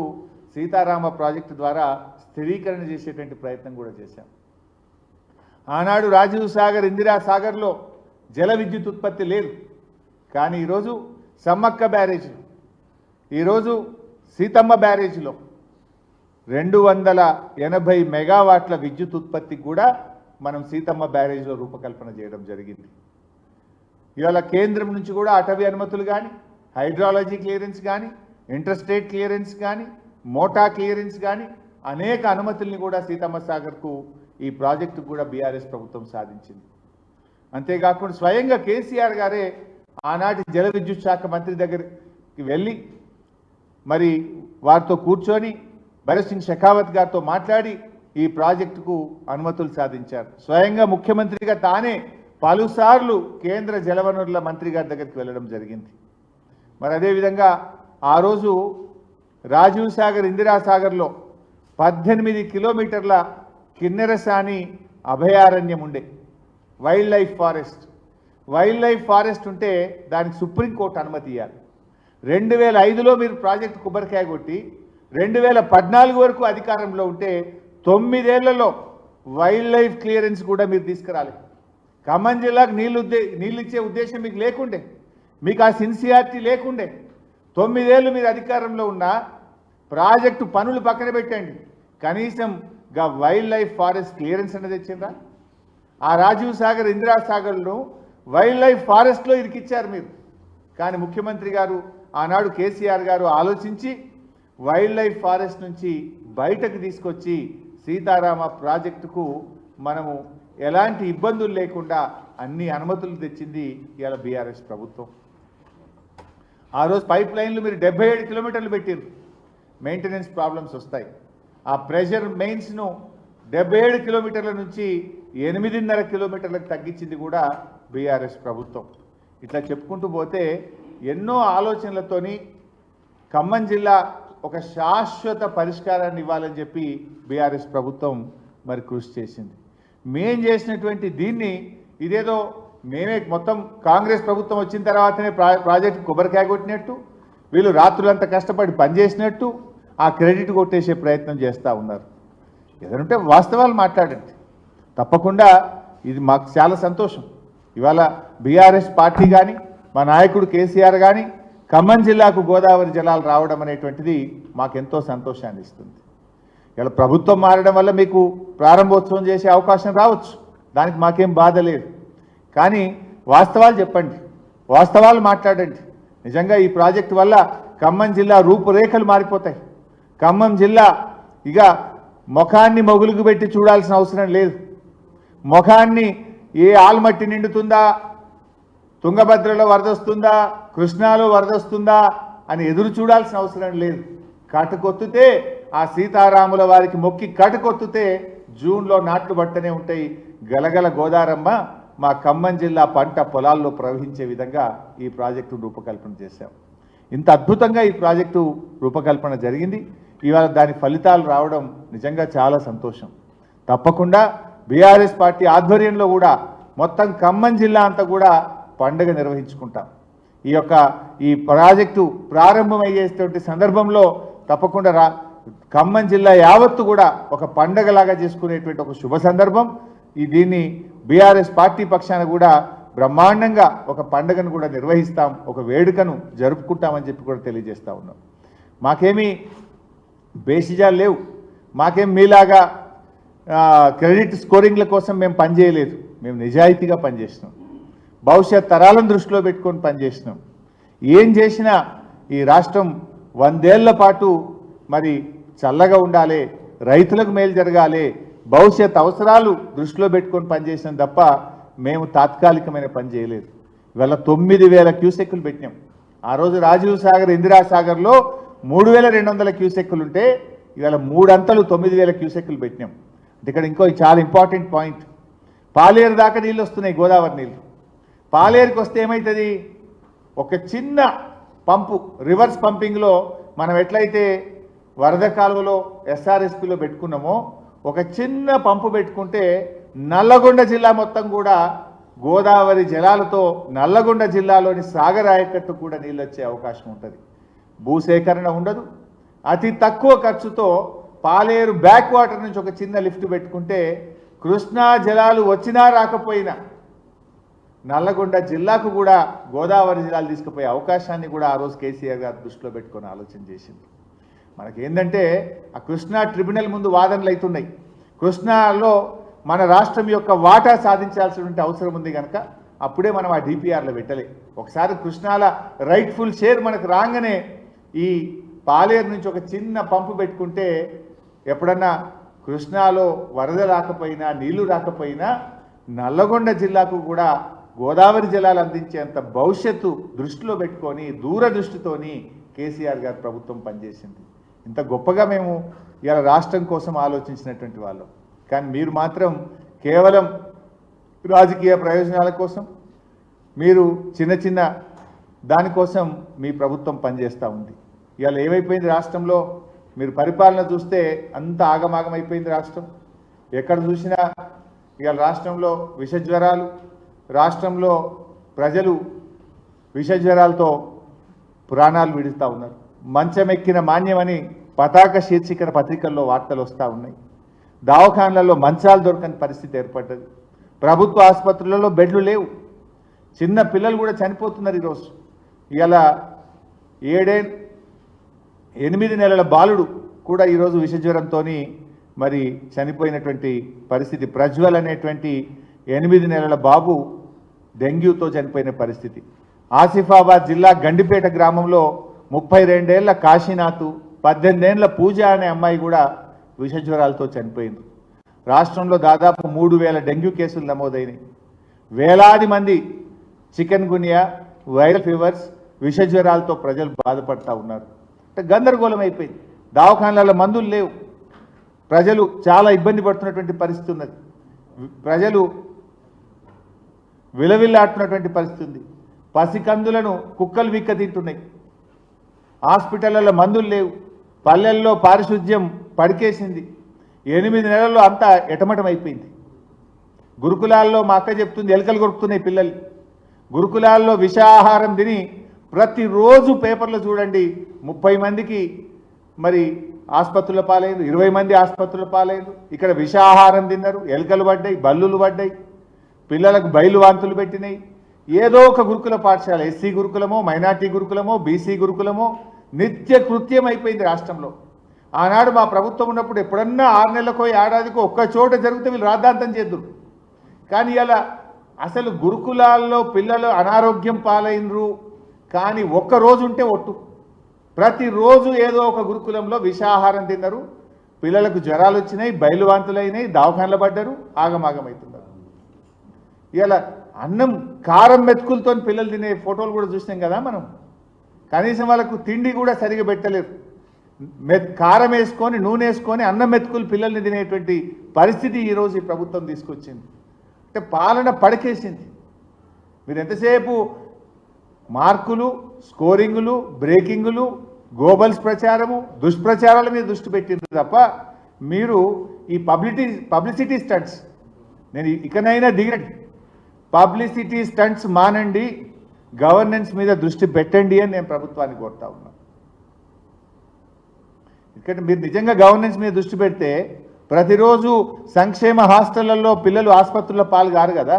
సీతారామ ప్రాజెక్టు ద్వారా స్థిరీకరణ చేసేటువంటి ప్రయత్నం కూడా చేశాం. ఆనాడు రాజీవ్ సాగర్, ఇందిరా సాగర్లో జల విద్యుత్ ఉత్పత్తి లేదు. కానీ ఈరోజు సమ్మక్క బ్యారేజ్లో, ఈరోజు సీతమ్మ బ్యారేజ్లో 280 మెగావాట్ల విద్యుత్ ఉత్పత్తికి కూడా మనం సీతమ్మ బ్యారేజ్లో రూపకల్పన చేయడం జరిగింది. ఇవాళ కేంద్రం నుంచి కూడా అటవీ అనుమతులు కానీ, హైడ్రాలజీ క్లియరెన్స్ కానీ, ఇంటర్స్టేట్ క్లియరెన్స్ కానీ, మోటా క్లియరెన్స్ కానీ అనేక అనుమతుల్ని కూడా సీతమ్మ సాగర్కు, ఈ ప్రాజెక్టుకు కూడా బీఆర్ఎస్ ప్రభుత్వం సాధించింది. అంతేకాకుండా స్వయంగా కేసీఆర్ గారే ఆనాటి జల విద్యుత్ శాఖ మంత్రి దగ్గరికి వెళ్ళి మరి వారితో కూర్చొని భరత్ సింగ్ షెకావత్ గారితో మాట్లాడి ఈ ప్రాజెక్టుకు అనుమతులు సాధించారు. స్వయంగా ముఖ్యమంత్రిగా తానే పలుసార్లు కేంద్ర జలవనరుల మంత్రి గారి దగ్గరికి వెళ్ళడం జరిగింది. మరి అదేవిధంగా ఆ రోజు రాజీవ్ సాగర్, ఇందిరా సాగర్లో 18 కిలోమీటర్ల కిన్నెరసాని అభయారణ్యం ఉండే wild life forest. Wild life forest ఉంటే దానికి సుప్రీంకోర్టు అనుమతి ఇవ్వాలి. 2005లో మీరు ప్రాజెక్టు కొబ్బరికాయ కొట్టి 2014 వరకు అధికారంలో ఉంటే 9 ఏళ్లలో వైల్డ్ లైఫ్ క్లియరెన్స్ కూడా మీరు తీసుకురాలి. ఖమ్మం జిల్లాకు నీళ్ళు ఇచ్చే ఉద్దేశం మీకు లేకుండే, మీకు ఆ సిన్సియారిటీ లేకుండే. 9 ఏళ్ళు మీరు అధికారంలో ఉన్న ప్రాజెక్టు పనులు పక్కన పెట్టండి, కనీసం వైల్డ్ లైఫ్ ఫారెస్ట్ క్లియరెన్స్ అనేది తెచ్చిందా? ఆ రాజీవ్ సాగర్ ఇందిరా సాగర్ను వైల్డ్ లైఫ్ ఫారెస్ట్లో ఇరికిచ్చారు మీరు. కానీ ముఖ్యమంత్రి గారు ఆనాడు కేసీఆర్ గారు ఆలోచించి వైల్డ్ లైఫ్ ఫారెస్ట్ నుంచి బయటకు తీసుకొచ్చి సీతారామ ప్రాజెక్టుకు మనము ఎలాంటి ఇబ్బందులు లేకుండా అన్ని అనుమతులు తెచ్చింది ఇవాళ బీఆర్ఎస్ ప్రభుత్వం. ఆ రోజు పైప్ లైన్లు మీరు 77 కిలోమీటర్లు పెట్టారు. మెయింటెనెన్స్ ప్రాబ్లమ్స్ వస్తాయి. ఆ ప్రెషర్ మెయిన్స్ను 77 కిలోమీటర్ల నుంచి 8.5 కిలోమీటర్లకు తగ్గించింది కూడా బీఆర్ఎస్ ప్రభుత్వం. ఇట్లా చెప్పుకుంటూ పోతే ఎన్నో ఆలోచనలతోని ఖమ్మం జిల్లా ఒక శాశ్వత పరిష్కారాన్ని ఇవ్వాలని చెప్పి బీఆర్ఎస్ ప్రభుత్వం మరి కృషి చేసింది. మేం చేసినటువంటి దీన్ని ఇదేదో మేమే మొత్తం కాంగ్రెస్ ప్రభుత్వం వచ్చిన తర్వాతనే ప్రాజెక్టు కొబ్బరికాయ కొట్టినట్టు, వీళ్ళు రాత్రులంతా కష్టపడి పనిచేసినట్టు ఆ క్రెడిట్ కొట్టేసే ప్రయత్నం చేస్తూ ఉన్నారు. ఏదంటే వాస్తవాలు మాట్లాడండి. తప్పకుండా ఇది మాకు చాలా సంతోషం. ఇవాళ బీఆర్ఎస్ పార్టీ కానీ మా నాయకుడు కేసీఆర్ కానీ ఖమ్మం జిల్లాకు గోదావరి జలాలు రావడం అనేటువంటిది మాకెంతో సంతోషాన్ని ఇస్తుంది. ఇలా ప్రభుత్వం మారడం వల్ల మీకు ప్రారంభోత్సవం చేసే అవకాశం రావచ్చు, దానికి మాకేం బాధ లేదు. కానీ వాస్తవాలు చెప్పండి, వాస్తవాలు మాట్లాడండి. నిజంగా ఈ ప్రాజెక్టు వల్ల ఖమ్మం జిల్లా రూపురేఖలు మారిపోతాయి. ఖమ్మం జిల్లా ఇక ముఖాన్ని మొగులుగు పెట్టి చూడాల్సిన అవసరం లేదు. ముఖాన్ని ఏ ఆల్మట్టి నిండుతుందా, తుంగభద్రలో వరదొస్తుందా, కృష్ణాలో వరదొస్తుందా అని ఎదురు చూడాల్సిన అవసరం లేదు. కటకొత్తుతే ఆ సీతారాముల వారికి మొక్కి కటకొత్తుతే జూన్లో నాట్లు పట్టనే ఉంటాయి. గలగల గోదారమ్మ మా ఖమ్మం జిల్లా పంట పొలాల్లో ప్రవహించే విధంగా ఈ ప్రాజెక్టు రూపకల్పన చేశాం. ఇంత అద్భుతంగా ఈ ప్రాజెక్టు రూపకల్పన జరిగింది. ఇవాళ దాని ఫలితాలు రావడం నిజంగా చాలా సంతోషం. తప్పకుండా బీఆర్ఎస్ పార్టీ ఆధ్వర్యంలో కూడా మొత్తం ఖమ్మం జిల్లా అంతా కూడా పండుగ నిర్వహించుకుంటాం. ఈ ప్రాజెక్టు ప్రారంభమయ్యేటువంటి సందర్భంలో తప్పకుండా ఖమ్మం జిల్లా యావత్తు కూడా ఒక పండగలాగా చేసుకునేటువంటి ఒక శుభ సందర్భం. దీన్ని బీఆర్ఎస్ పార్టీ పక్షాన కూడా బ్రహ్మాండంగా ఒక పండుగను కూడా నిర్వహిస్తాం, ఒక వేడుకను జరుపుకుంటామని చెప్పి కూడా తెలియజేస్తా ఉన్నాం. మాకేమీ బేసిజాలు లేవు, మాకేం మీలాగా క్రెడిట్ స్కోరింగ్ల కోసం మేము పనిచేయలేదు. మేము నిజాయితీగా పనిచేసినాం, భవిష్యత్ తరాలను దృష్టిలో పెట్టుకొని పనిచేసినాం. ఏం చేసినా ఈ రాష్ట్రం 100 ఏళ్ల పాటు మరి చల్లగా ఉండాలి, రైతులకు మేలు జరగాలి, భవిష్యత్ అవసరాలు దృష్టిలో పెట్టుకొని పనిచేసినాం తప్ప మేము తాత్కాలికమైన పని చేయలేదు. ఇవాళ 9000 క్యూసెక్కులు పెట్టినాం. ఆ రోజు రాజీవ్ సాగర్ ఇందిరా సాగర్లో 3200 క్యూసెక్కులు ఉంటే ఇవాళ 3 అంతలు 9000 క్యూసెక్కులు పెట్టినాం. ఇక్కడ ఇంకో చాలా ఇంపార్టెంట్ పాయింట్, పాలేరు దాకా నీళ్ళు వస్తున్నాయి, గోదావరి నీళ్ళు. పాలేరుకి వస్తే ఏమవుతుంది, ఒక చిన్న పంపు రివర్స్ పంపింగ్లో మనం ఎట్లయితే వరద కాలువలో ఎస్ఆర్ఎస్పిలో పెట్టుకున్నామో ఒక చిన్న పంపు పెట్టుకుంటే నల్లగొండ జిల్లా మొత్తం కూడా గోదావరి జలాలతో నల్లగొండ జిల్లాలోని సాగర్ ఆయకట్టు కూడా నీళ్ళు వచ్చే అవకాశం ఉంటుంది. భూసేకరణ ఉండదు. అతి తక్కువ ఖర్చుతో పాలేరు బ్యాక్ వాటర్ నుంచి ఒక చిన్న లిఫ్ట్ పెట్టుకుంటే కృష్ణా జలాలు వచ్చినా రాకపోయినా నల్లగొండ జిల్లాకు కూడా గోదావరి జలాలు తీసుకుపోయే అవకాశాన్ని కూడా ఆ రోజు కేసీఆర్ గారు దృష్టిలో పెట్టుకొని ఆలోచన చేసింది. మనకేంటంటే ఆ కృష్ణా ట్రిబ్యునల్ ముందు వాదనలు అవుతున్నాయి. కృష్ణాలో మన రాష్ట్రం యొక్క వాటా సాధించాల్సినటువంటి అవసరం ఉంది కనుక అప్పుడే మనం ఆ డిపిఆర్లో పెట్టలే. ఒకసారి కృష్ణాల రైట్ఫుల్ షేర్ మనకు రాగానే ఈ పాలేరు నుంచి ఒక చిన్న పంపు పెట్టుకుంటే ఎప్పుడన్నా కృష్ణాలో వరద రాకపోయినా నీళ్లు రాకపోయినా నల్లగొండ జిల్లాకు కూడా గోదావరి జలాలు అందించేంత భవిష్యత్తు దృష్టిలో పెట్టుకొని దూరదృష్టితోని కేసీఆర్ గారి ప్రభుత్వం పనిచేసింది. ఇంత గొప్పగా మేము ఇలా రాష్ట్రం కోసం ఆలోచించినటువంటి వాళ్ళం. కానీ మీరు మాత్రం కేవలం రాజకీయ ప్రయోజనాల కోసం, మీరు చిన్న చిన్న దానికోసం మీ ప్రభుత్వం పనిచేస్తూ ఉంది. ఇవాళ ఏమైపోయింది రాష్ట్రంలో, మీరు పరిపాలన చూస్తే అంత ఆగమాగమైపోయింది రాష్ట్రం. ఎక్కడ చూసినా ఇవాళ రాష్ట్రంలో విషజ్వరాలు, రాష్ట్రంలో ప్రజలు విషజ్వరాలతో ప్రాణాలు విడుస్తూ ఉన్నారు. మంచమెక్కిన మాన్యమని పతాక శీర్షికన పత్రికల్లో వార్తలు వస్తూ ఉన్నాయి. దవాఖాన్లలో మంచాలు దొరకని పరిస్థితి ఏర్పడ్డది. ప్రభుత్వ ఆసుపత్రులలో బెడ్లు లేవు. చిన్న పిల్లలు కూడా చనిపోతున్నారు. ఈరోజు ఇవాళ 8 నెలల బాలుడు కూడా ఈరోజు విషజ్వరంతో మరి చనిపోయినటువంటి పరిస్థితి. ప్రజ్వల్ అనేటువంటి 8 నెలల బాబు డెంగ్యూతో చనిపోయిన పరిస్థితి. ఆసిఫాబాద్ జిల్లా గండిపేట గ్రామంలో 32 ఏళ్ల కాశీనాథ్, 18 ఏళ్ల పూజ అనే అమ్మాయి కూడా విషజ్వరాలతో చనిపోయింది. రాష్ట్రంలో దాదాపు 3000 డెంగ్యూ కేసులు నమోదైనాయి. వేలాది మంది చికెన్ గునియా, వైరల్ ఫీవర్స్, విషజ్వరాలతో ప్రజలు బాధపడతా ఉన్నారు. అంటే గందరగోళం అయిపోయింది. దవాఖానాల మందులు లేవు. ప్రజలు చాలా ఇబ్బంది పడుతున్నటువంటి పరిస్థితి ఉన్నది. ప్రజలు విలవిల్లాడుతున్నటువంటి పరిస్థితి ఉంది. పసికందులను కుక్కలు విక్క తింటున్నాయి. హాస్పిటళ్లలో మందులు లేవు. పల్లెల్లో పారిశుద్ధ్యం పడికేసింది. 8 నెలల్లో అంతా ఎటమటం అయిపోయింది. గురుకులాల్లో మా అక్క చెప్తుంది ఎలుకలు కొరుకుతున్నాయి పిల్లలు. గురుకులాల్లో విషాహారం తిని ప్రతిరోజు పేపర్లో చూడండి 30 మందికి మరి ఆసుపత్రుల పాలైంది, 20 మంది ఆసుపత్రుల పాలైంది. ఇక్కడ విషాహారం తిన్నారు, ఎలుకలు పడ్డాయి, బల్లులు పడ్డాయి, పిల్లలకు బయలు వాంతులు పెట్టినాయి. ఏదో ఒక గురుకుల పాఠశాల, ఎస్సీ గురుకులమో, మైనార్టీ గురుకులమో, బీసీ గురుకులమో నిత్య కృత్యం అయిపోయింది రాష్ట్రంలో. ఆనాడు మా ప్రభుత్వం ఉన్నప్పుడు ఎప్పుడన్నా 6 నెలలకో ఏడాదికో ఒక్క చోట జరిగితే వీళ్ళు రాద్ధాంతం చేద్దురు. కానీ ఇలా అసలు గురుకులాల్లో పిల్లలు అనారోగ్యం పాలైనరు. కానీ ఒక్క రోజు ఉంటే ఒట్టు, ప్రతిరోజు ఏదో ఒక గురుకులంలో విషాహారం తిన్నారు, పిల్లలకు జ్వరాలు వచ్చినాయి, బయలువాంతులైనాయి, దవాఖానలు పడ్డారు, ఆగమాగమవుతున్నారు. ఇలా అన్నం కారం మెతుకులతో పిల్లలు తినే ఫోటోలు కూడా చూసినాం కదా మనం. కనీసం వాళ్ళకు తిండి కూడా సరిగా పెట్టలేరు. కారం వేసుకొని, నూనె వేసుకొని అన్నం మెతుకులు పిల్లల్ని తినేటువంటి పరిస్థితి ఈరోజు ఈ ప్రభుత్వం తీసుకొచ్చింది. అంటే పాలన పడకేసింది. మీరు ఎంతసేపు మార్కులు, స్కోరింగులు, బ్రేకింగులు, గోబల్స్ ప్రచారము, దుష్ప్రచారాల మీద దృష్టి పెట్టింది తప్ప మీరు ఈ పబ్లిసిటీ స్టంట్స్, నేను ఇకనైనా దిగండి, పబ్లిసిటీ స్టంట్స్ మానండి, గవర్నెన్స్ మీద దృష్టి పెట్టండి అని నేను ప్రభుత్వాన్ని కోరుతా ఉన్నాను. ఎందుకంటే మీరు నిజంగా గవర్నెన్స్ మీద దృష్టి పెడితే ప్రతిరోజు సంక్షేమ హాస్టళ్లలో పిల్లలు ఆసుపత్రుల పాలు కారు కదా.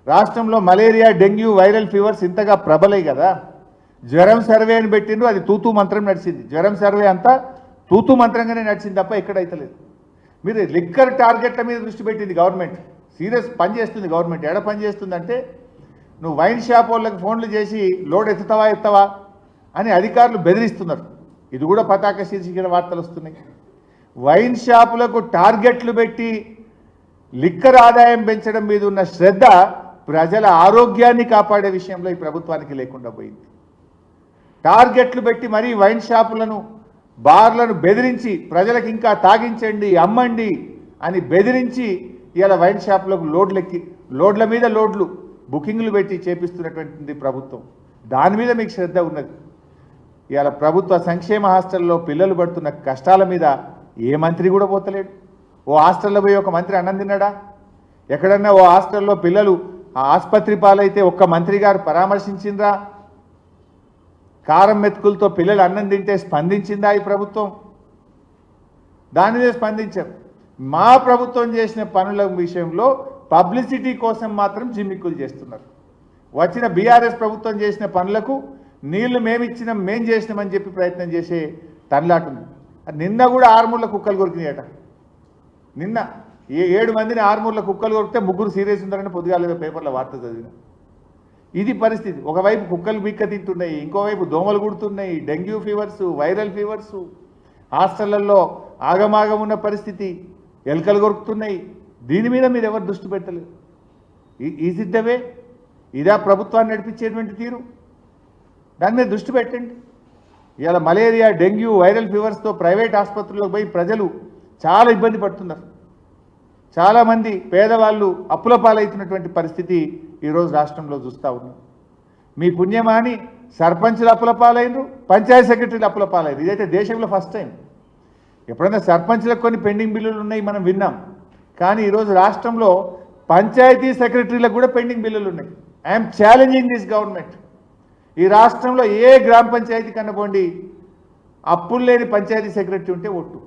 రాష్ట్రంలో మలేరియా, డెంగ్యూ, వైరల్ ఫీవర్స్ ఇంతగా ప్రబలై కదా. జ్వరం సర్వే అని పెట్టిండ్రు, అది తూతూ మంత్రం నడిచింది. జ్వరం సర్వే అంతా తూతూ మంత్రంగానే నడిచింది తప్ప ఎక్కడైతలేదు. మీరు లిక్కర్ టార్గెట్ల మీద దృష్టి పెట్టింది గవర్నమెంట్. సీరియస్ పని చేస్తుంది గవర్నమెంట్. ఎడ పని చేస్తుందంటే నువ్వు వైన్ షాప్ వాళ్ళకి ఫోన్లు చేసి లోడ్ ఎత్తుతావా అని అధికారులు బెదిరిస్తున్నారు. ఇది కూడా పతాక శీర్షికల వార్తలు వస్తున్నాయి. వైన్ షాపులకు టార్గెట్లు పెట్టి లిక్కర్ ఆదాయం పెంచడం మీద ఉన్న శ్రద్ధ ప్రజల ఆరోగ్యాన్ని కాపాడే విషయంలో ఈ ప్రభుత్వానికి లేకుండా పోయింది. టార్గెట్లు పెట్టి మరీ వైన్ షాపులను, బార్లను బెదిరించి ప్రజలకు ఇంకా తాగించండి, అమ్మండి అని బెదిరించి ఇలా వైన్ షాపులకు లోడ్ల మీద లోడ్లు బుకింగ్లు పెట్టి చేపిస్తున్నటువంటి ప్రభుత్వం. దాని మీద మీకు శ్రద్ధ ఉన్నది. ఇలా ప్రభుత్వ సంక్షేమ హాస్టల్లో పిల్లలు పడుతున్న కష్టాల మీద ఏ మంత్రి కూడా పోతలేడు. ఓ హాస్టల్లో పోయి ఒక మంత్రి అన్నం తిన్నాడా? ఎక్కడన్నా ఓ హాస్టల్లో పిల్లలు ఆసుపత్రి పాలైతే ఒక్క మంత్రి గారు పరామర్శించిండ్రా? కారం మెతుకులతో పిల్లలు అన్నం తింటే స్పందించిందా ఈ ప్రభుత్వం? దాని మీద స్పందించారు. మా ప్రభుత్వం చేసిన పనుల విషయంలో పబ్లిసిటీ కోసం మాత్రం జిమ్మిక్కులు చేస్తున్నారు. వచ్చిన బీఆర్ఎస్ ప్రభుత్వం చేసిన పనులకు నీళ్లు మేమిచ్చినాం, మేం చేసినామని చెప్పి ప్రయత్నం చేసే తన్లాటుంది. నిన్న కూడా ఆర్మూర్ల కుక్కలు కొరికినాయట. నిన్న 7 మందిని ఆర్మూర్ల కుక్కలు కొరికితే 3 సీరియస్ ఉన్నారని పొద్దుగాలేదో పేపర్లో వార్త చదివిన. ఇది పరిస్థితి. ఒకవైపు కుక్కలు బిక్క తింటున్నాయి, ఇంకోవైపు దోమలు కుడుతున్నాయి, డెంగ్యూ ఫీవర్స్, వైరల్ ఫీవర్స్, హాస్టళ్లలో ఆగమాగం ఉన్న పరిస్థితి, ఎలుకలు కొరుకుతున్నాయి. దీని మీద మీరు ఎవరు దృష్టి పెట్టలేదు. Is it the way? ఇదా ప్రభుత్వాన్ని నడిపించేటువంటి తీరు? దాని మీద దృష్టి పెట్టండి. ఇలా మలేరియా, డెంగ్యూ, వైరల్ ఫీవర్స్తో ప్రైవేట్ ఆసుపత్రులకు పోయి ప్రజలు చాలా ఇబ్బంది పడుతున్నారు. చాలామంది పేదవాళ్ళు అప్పుల పాలవుతున్నటువంటి పరిస్థితి ఈరోజు రాష్ట్రంలో చూస్తూ ఉన్నాం. మీ పుణ్యమాని సర్పంచులు అప్పుల పాలైనరు, పంచాయతీ సెక్రటరీలు అప్పుల పాలైనరు. ఇదైతే దేశంలో ఫస్ట్ టైం. ఎప్పుడైనా సర్పంచులకు కొన్ని పెండింగ్ బిల్లులు ఉన్నాయి, మనం విన్నాం. కానీ ఈరోజు రాష్ట్రంలో పంచాయతీ సెక్రటరీలకు కూడా పెండింగ్ బిల్లులు ఉన్నాయి. I'm challenging this government. ఈ రాష్ట్రంలో ఏ గ్రామ పంచాయతీ కనపోండి అప్పులు లేని పంచాయతీ సెక్రటరీ ఉంటే ఒట్టు.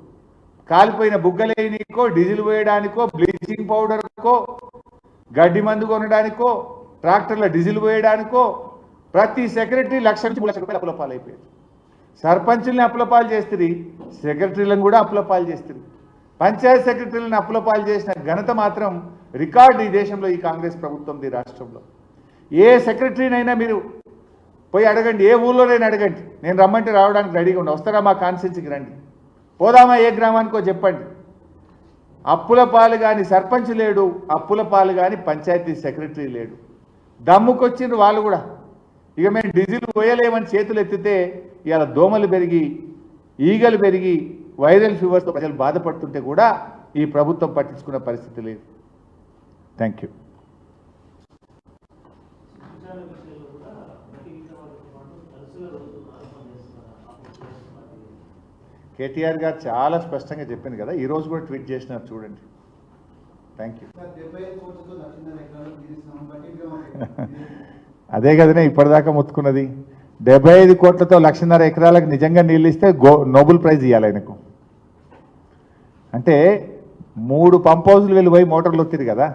కాలిపోయిన బుగ్గలేనికో, డీజిల్ పోయడానికో, బ్లీచింగ్ పౌడర్కో, గడ్డి మందు కొనడానికో, ట్రాక్టర్ల డీజిల్ పోయడానికో ప్రతి సెక్రటరీ 1,00,000 నుంచి 3,00,000 రూపాయలు అప్పుల పాలైపోయారు. సర్పంచుల్ని అప్పుల పాలు చేస్తుంది, సెక్రటరీలను కూడా అప్పుల పాలు చేస్తుంది. పంచాయత్ సెక్రటరీలను అప్పులపాలు చేసిన ఘనత మాత్రం రికార్డు ఈ దేశంలో ఈ కాంగ్రెస్ ప్రభుత్వంది రాష్ట్రంలో. ఏ సెక్రటరీనైనా మీరు పోయి అడగండి, ఏ ఊళ్ళోనైనా అడగండి, నేను రమ్మంటే రావడానికి రెడీగా ఉండి వస్తారా మా కాన్స్టిట్యూన్సీకి రండి, పోదామా ఏ గ్రామానికో చెప్పండి. అప్పుల పాలు కానీ సర్పంచ్ లేడు, అప్పుల పాలు కానీ పంచాయతీ సెక్రటరీ లేడు. దమ్ముకొచ్చిండ్రు వాళ్ళు కూడా. ఇక మేము డీజిల్ పోయలేమని చేతులు ఎత్తితే ఇవాళ దోమలు పెరిగి ఈగలు పెరిగి వైరల్ ఫీవర్స్తో ప్రజలు బాధపడుతుంటే కూడా ఈ ప్రభుత్వం పట్టించుకున్న పరిస్థితి లేదు. Thank you. కేటీఆర్ గారు చాలా స్పష్టంగా చెప్పింది కదా, ఈరోజు కూడా ట్వీట్ చేసినారు చూడండి. Thank you. అదే కదనే ఇప్పటిదాకా మొత్తుకున్నది. 75 కోట్లతో 1.5 ఎకరాలకు నిజంగా నీళ్ళు ఇస్తే నోబెల్ ప్రైజ్ ఇవ్వాలి ఆయనకు. అంటే 3 పంప్ హౌజులు వెళ్ళి పోయి మోటార్లు వచ్చింది కదా.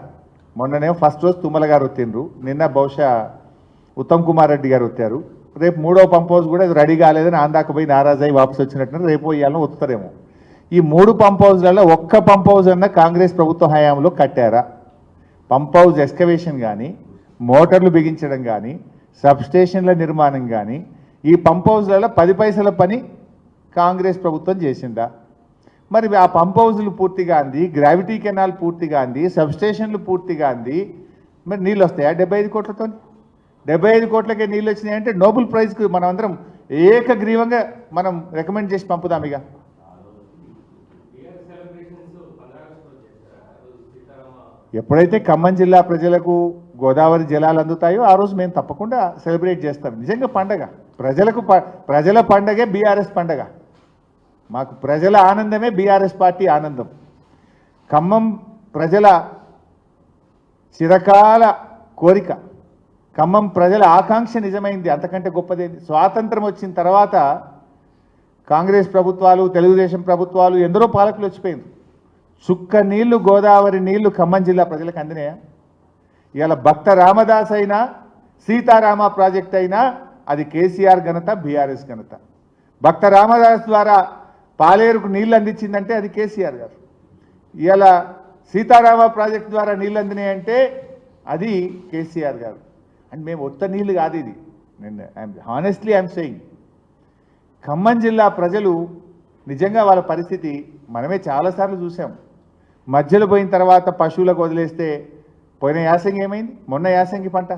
మొన్ననే ఫస్ట్ రోజు తుమ్మల గారు వచ్చిండ్రు, నిన్న బహుశా ఉత్తమ్ కుమార్ రెడ్డి గారు వచ్చారు. రేపు 3వ పంప్ హౌస్ కూడా రెడీ కాలేదని ఆందాకు పోయి నారాజు అయి వాపసు వచ్చినట్టు రేపు ఇవ్వాలని వస్తారేమో. ఈ 3 పంప్ హౌస్లలో ఒక్క పంప్ హౌస్ అన్న కాంగ్రెస్ ప్రభుత్వ హయాంలో కట్టారా? పంప్ హౌస్ ఎక్స్కవేషన్ కానీ, మోటార్లు బిగించడం కానీ, సబ్స్టేషన్ల నిర్మాణం కానీ, ఈ పంప్ హౌస్లలో 10 పైసల పని కాంగ్రెస్ ప్రభుత్వం చేసిందా? మరి ఆ పంప్ హౌస్లు పూర్తిగా అంది, గ్రావిటీ కెనాల్ పూర్తిగా అంది, సబ్స్టేషన్లు పూర్తిగా అంది, మరి నీళ్ళు వస్తాయా 75 కోట్లతో? 75 కోట్లకే నీళ్ళు వచ్చినాయంటే నోబెల్ ప్రైజ్కి మనం అందరం ఏకగ్రీవంగా మనం రికమెండ్ చేసి పంపుదాం. ఇక ఎప్పుడైతే ఖమ్మం జిల్లా ప్రజలకు గోదావరి జలాలు అందుతాయో ఆ రోజు మేము తప్పకుండా సెలబ్రేట్ చేస్తాం. నిజంగా పండగ ప్రజల పండగే బీఆర్ఎస్ పండగ. మాకు ప్రజల ఆనందమే బీఆర్ఎస్ పార్టీ ఆనందం. ఖమ్మం ప్రజల చిరకాల కోరిక, ఖమ్మం ప్రజల ఆకాంక్ష నిజమైంది. అంతకంటే గొప్పదేంది? స్వాతంత్రం వచ్చిన తర్వాత కాంగ్రెస్ ప్రభుత్వాలు, తెలుగుదేశం ప్రభుత్వాలు, ఎందరో పాలకులు వచ్చిపోయింది. చుక్క నీళ్లు, గోదావరి నీళ్లు ఖమ్మం జిల్లా ప్రజలకు అందినాయా? ఇవాళ భక్త రామదాస్ అయినా, సీతారామ ప్రాజెక్ట్ అయినా అది కేసీఆర్ ఘనత, బీఆర్ఎస్ ఘనత. భక్త రామదాస్ ద్వారా పాలేరుకు నీళ్లు అందించిందంటే అది కేసీఆర్ గారు. ఇవాళ సీతారామ ప్రాజెక్ట్ ద్వారా నీళ్ళు అందినాయంటే అది కేసీఆర్ గారు. అండ్ మేము ఒక్క నీళ్ళు కాదు ఇది. నేను హానెస్ట్లీ ఐఎమ్ సెయింగ్, ఖమ్మం జిల్లా ప్రజలు నిజంగా వాళ్ళ పరిస్థితి మనమే చాలాసార్లు చూసాం. మధ్యలో పోయిన తర్వాత పశువులకు వదిలేస్తే పోయిన యాసంగి ఏమైంది? మొన్న యాసంగి పంట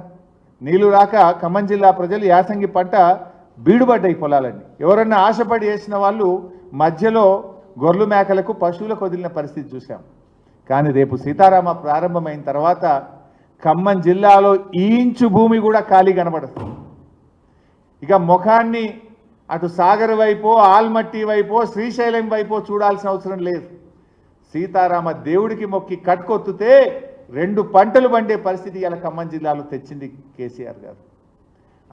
నీళ్లు రాక ఖమ్మం జిల్లా ప్రజలు యాసంగి పంట బీడుబడ్డాయి పొలాలన్నీ. ఎవరన్నా ఆశపడి వేసిన వాళ్ళు మధ్యలో గొర్రెలు మేకలకు పశువులకు వదిలిన పరిస్థితి చూసాం. కానీ రేపు సీతారామ ప్రారంభమైన తర్వాత ఖమ్మం జిల్లాలో ఇంచు భూమి కూడా ఖాళీ కనబడదు. ఇక ముఖాన్ని అటు సాగర్ వైపో, ఆల్మట్టి వైపో, శ్రీశైలం వైపో చూడాల్సిన అవసరం లేదు. సీతారామ దేవుడికి మొక్కి కట్కొత్తుతే 2 పంటలు పండే పరిస్థితి ఇలా ఖమ్మం జిల్లాలో తెచ్చింది కేసీఆర్ గారు.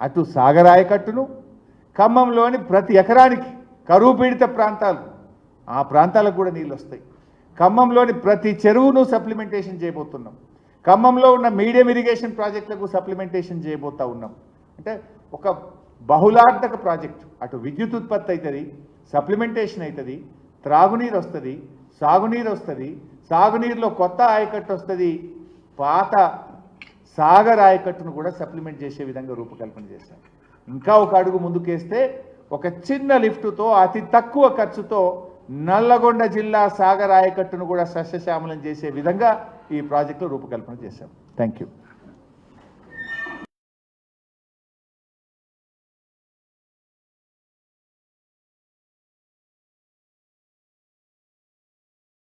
అటు సాగర్ ఆయకట్టును, ఖమ్మంలోని ప్రతి ఎకరానికి కరువు పీడిత ప్రాంతాలు, ఆ ప్రాంతాలకు కూడా నీళ్ళు వస్తాయి. ఖమ్మంలోని ప్రతి చెరువును సప్లిమెంటేషన్ చేయబోతున్నాం. ఖమ్మంలో ఉన్న మీడియం ఇరిగేషన్ ప్రాజెక్టులకు సప్లిమెంటేషన్ చేయబోతా ఉన్నాం. అంటే ఒక బహుళార్థక ప్రాజెక్టు. అటు విద్యుత్ ఉత్పత్తి అవుతుంది, సప్లిమెంటేషన్ అవుతుంది, త్రాగునీరు వస్తుంది, సాగునీరు వస్తుంది, సాగునీరులో కొత్త ఆయకట్టు వస్తుంది, పాత సాగర్ ఆయకట్టును కూడా సప్లిమెంట్ చేసే విధంగా రూపకల్పన చేశాం. ఇంకా ఒక అడుగు ముందుకేస్తే ఒక చిన్న లిఫ్టుతో అతి తక్కువ ఖర్చుతో నల్లగొండ జిల్లా సాగర్ ఆయకట్టును కూడా సస్యశ్యామలం చేసే విధంగా ఈ ప్రాజెక్టులో రూపకల్పన చేశాం. Thank you.